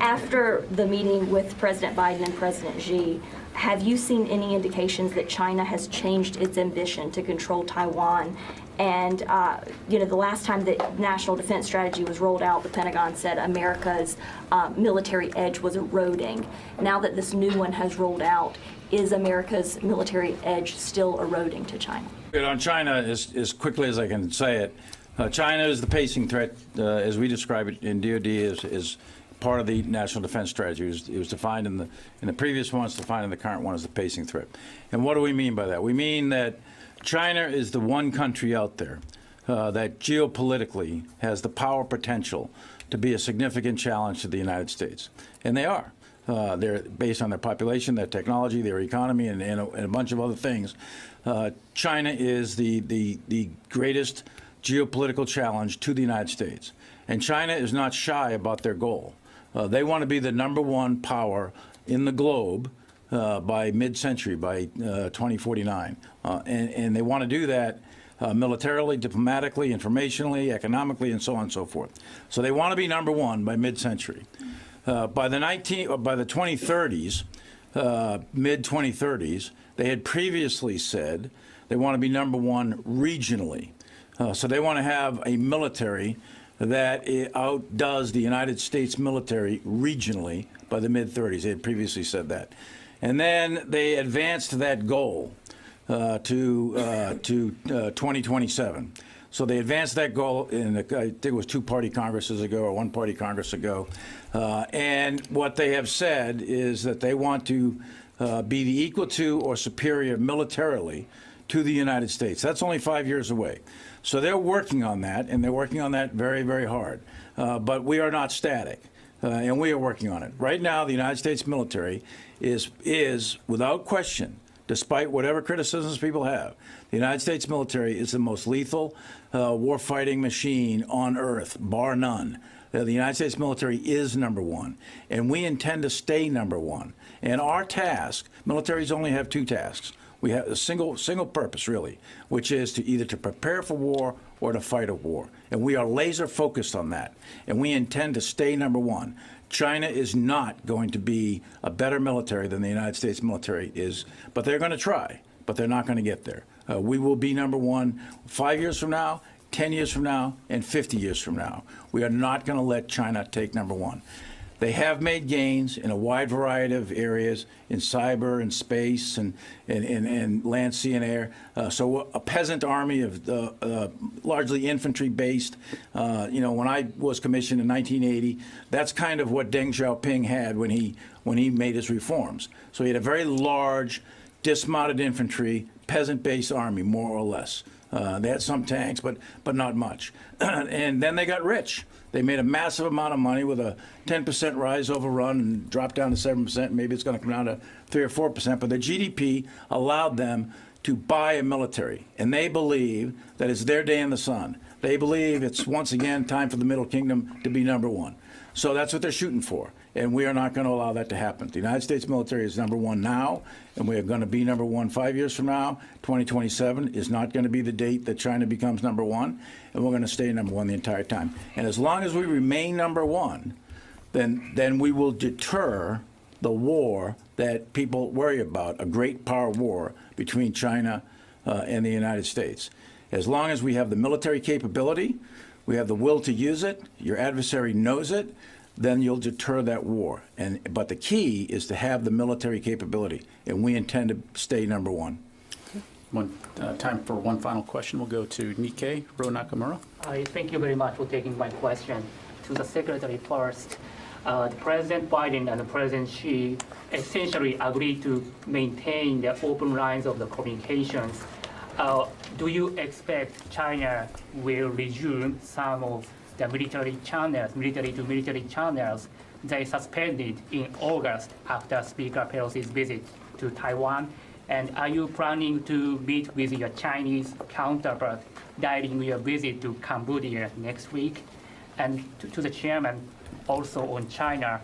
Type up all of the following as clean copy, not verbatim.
After the meeting with President Biden and President Xi, have you seen any indications that China has changed its ambition to control Taiwan? And, the last time the National Defense Strategy was rolled out, the Pentagon said America's military edge was eroding. Now that this new one has rolled out, is America's military edge still eroding to China? On China, as quickly as I can say it, China is the pacing threat, as we describe it in DoD, is part of the National Defense Strategy. It was defined in the previous one, it's defined in the current one as the pacing threat. And what do we mean by that? We mean that China is the one country out there that geopolitically has the power potential to be a significant challenge to the United States. And they are. They're based on their population, their technology, their economy, and a bunch of other things. China is the greatest geopolitical challenge to the United States. And China is not shy about their goal. They want to be the #1 power in the globe by mid-century, by 2049. And they want to do that militarily, diplomatically, informationally, economically, and so on and so forth. So they want to be #1 by mid-century. By the 2030s, mid-2030s, they had previously said they want to be #1 regionally. So they want to have a military that outdoes the United States military regionally by the mid-30s. They had previously said that. And then they advanced that goal to 2027. So they advanced that goal in, I think it was 2-party Congresses ago or 1-party Congress ago. And what they have said is that they want to be the equal to or superior militarily to the United States. That's only 5 years away. So they're working on that, and they're working on that very, very hard. But we are not static, and we are working on it. Right now, the United States military is without question, despite whatever criticisms people have, the United States military is the most lethal warfighting machine on earth, bar none. The United States military is #1, and we intend to stay #1. And our task, militaries only have 2 tasks. We have a single purpose, really, which is to either to prepare for war or to fight a war. And we are laser focused on that. And we intend to stay #1. China is not going to be a better military than the United States military is, but they're going to try, but they're not going to get there. We will be #1 5 years from now, 10 years from now, and 50 years from now. We are not going to let China take #1. They have made gains in a wide variety of areas, in cyber and space and land, sea, and air. So a peasant army of largely infantry-based. When I was commissioned in 1980, that's kind of what Deng Xiaoping had when he made his reforms. So he had a very large, dismounted infantry, peasant-based army, more or less. They had some tanks, but not much. And then they got rich. They made a massive amount of money with a 10% rise overrun and dropped down to 7%. Maybe it's going to come down to 3 or 4%. But the GDP allowed them to buy a military. And they believe that it's their day in the sun. They believe it's, once again, time for the Middle Kingdom to be #1. So that's what they're shooting for. And we are not going to allow that to happen. The United States military is #1 now, and we are going to be #1 5 years from now. 2027 is not going to be the date that China becomes #1, and we're going to stay #1 the entire time. And as long as we remain #1, then we will deter the war that people worry about, a great power war between China and the United States. As long as we have the military capability, we have the will to use it, your adversary knows it, then you'll deter that war. But the key is to have the military capability, and we intend to stay #1. Time for one final question. We'll go to Nikkei, Ro Nakamura. Thank you very much for taking my question. To the Secretary first, President Biden and President Xi essentially agreed to maintain the open lines of the communications. Do you expect China will resume some of the military to military channels they suspended in August after Speaker Pelosi's visit to Taiwan? And are you planning to meet with your Chinese counterpart during your visit to Cambodia next week? And to the chairman, also on China,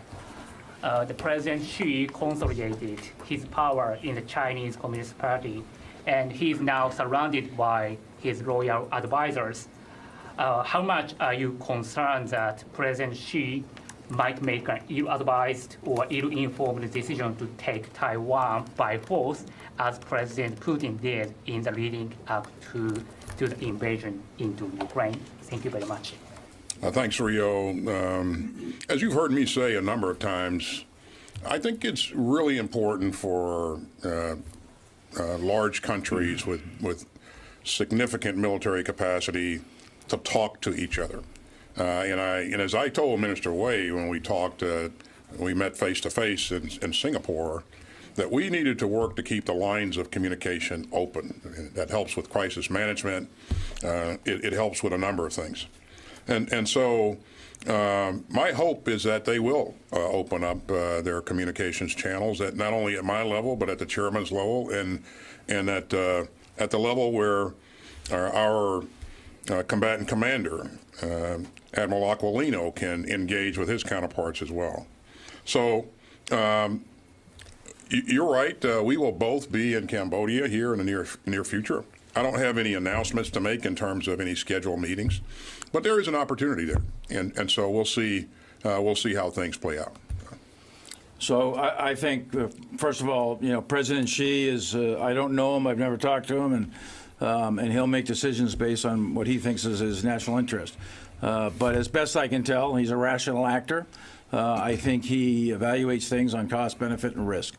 the President Xi consolidated his power in the Chinese Communist Party, and he's now surrounded by his loyal advisors. How much are you concerned that President Xi might make an ill-advised or ill-informed decision to take Taiwan by force, as President Putin did in the leading up to the invasion into Ukraine. Thank you very much. Thanks, Rio. As you've heard me say a number of times, I think it's really important for large countries with significant military capacity to talk to each other. And as I told Minister Wei when we talked, we met face to face in Singapore, that we needed to work to keep the lines of communication open. That helps with crisis management. It helps with a number of things. And so my hope is that they will open up their communications channels, at not only at my level, but at the chairman's level, and at the level where our combatant commander, Admiral Aquilino, can engage with his counterparts as well. So you're right. We will both be in Cambodia here in the near future. I don't have any announcements to make in terms of any scheduled meetings, but there is an opportunity there, and so we'll see how things play out. So I think, first of all, President Xi is, I don't know him, I've never talked to him, and he'll make decisions based on what he thinks is his national interest. But as best I can tell, he's a rational actor. I think he evaluates things on cost, benefit, and risk.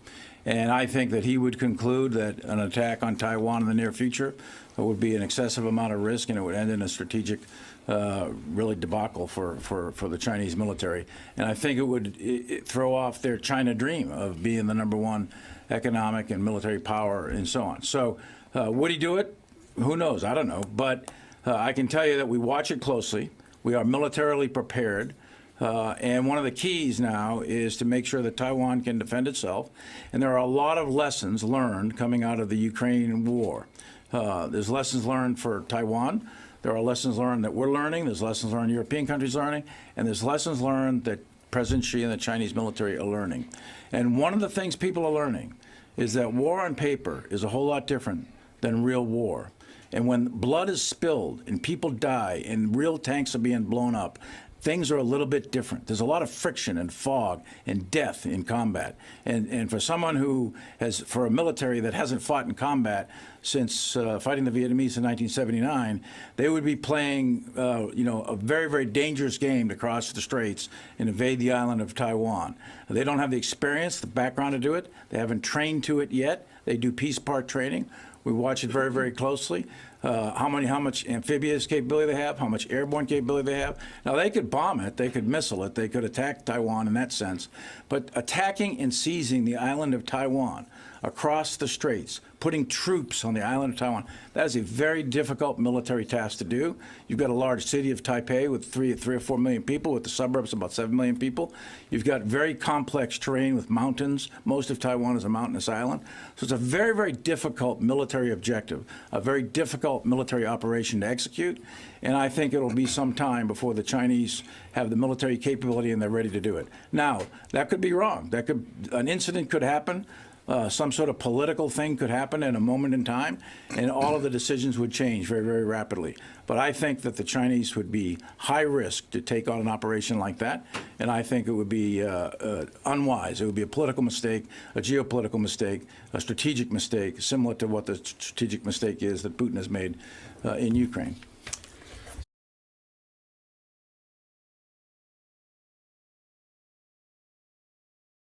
And I think that he would conclude that an attack on Taiwan in the near future would be an excessive amount of risk, and it would end in a strategic really debacle for the Chinese military. And I think it would throw off their China dream of being the #1 economic and military power and so on. So would he do it? Who knows? I don't know. But I can tell you that we watch it closely. We are militarily prepared. And one of the keys now is to make sure that Taiwan can defend itself. And there are a lot of lessons learned coming out of the Ukraine war. There's lessons learned for Taiwan. There are lessons learned that we're learning. There's lessons learned European countries learning. And there's lessons learned that President Xi and the Chinese military are learning. And one of the things people are learning is that war on paper is a whole lot different than real war. And when blood is spilled and people die and real tanks are being blown up, things are a little bit different. There's a lot of friction and fog and death in combat. And for someone who for a military that hasn't fought in combat since fighting the Vietnamese in 1979, they would be playing, a very, very dangerous game to cross the straits and invade the island of Taiwan. They don't have the experience, the background to do it. They haven't trained to it yet. They do piece part training. We watch it very, very closely. How much amphibious capability they have, how much airborne capability they have. Now, they could bomb it, they could missile it, they could attack Taiwan in that sense. But attacking and seizing the island of Taiwan across the straits, putting troops on the island of Taiwan, that is a very difficult military task to do. You've got a large city of Taipei with 3 or 4 million people, with the suburbs about 7 million people. You've got very complex terrain with mountains. Most of Taiwan is a mountainous island. So it's a very, very difficult military objective, a very difficult military operation to execute. And I think it'll be some time before the Chinese have the military capability and they're ready to do it. Now, that could be wrong. An incident could happen. Some sort of political thing could happen in a moment in time, and all of the decisions would change very, very rapidly. But I think that the Chinese would be high risk to take on an operation like that, and I think it would be unwise. It would be a political mistake, a geopolitical mistake, a strategic mistake, similar to what the strategic mistake is that Putin has made in Ukraine.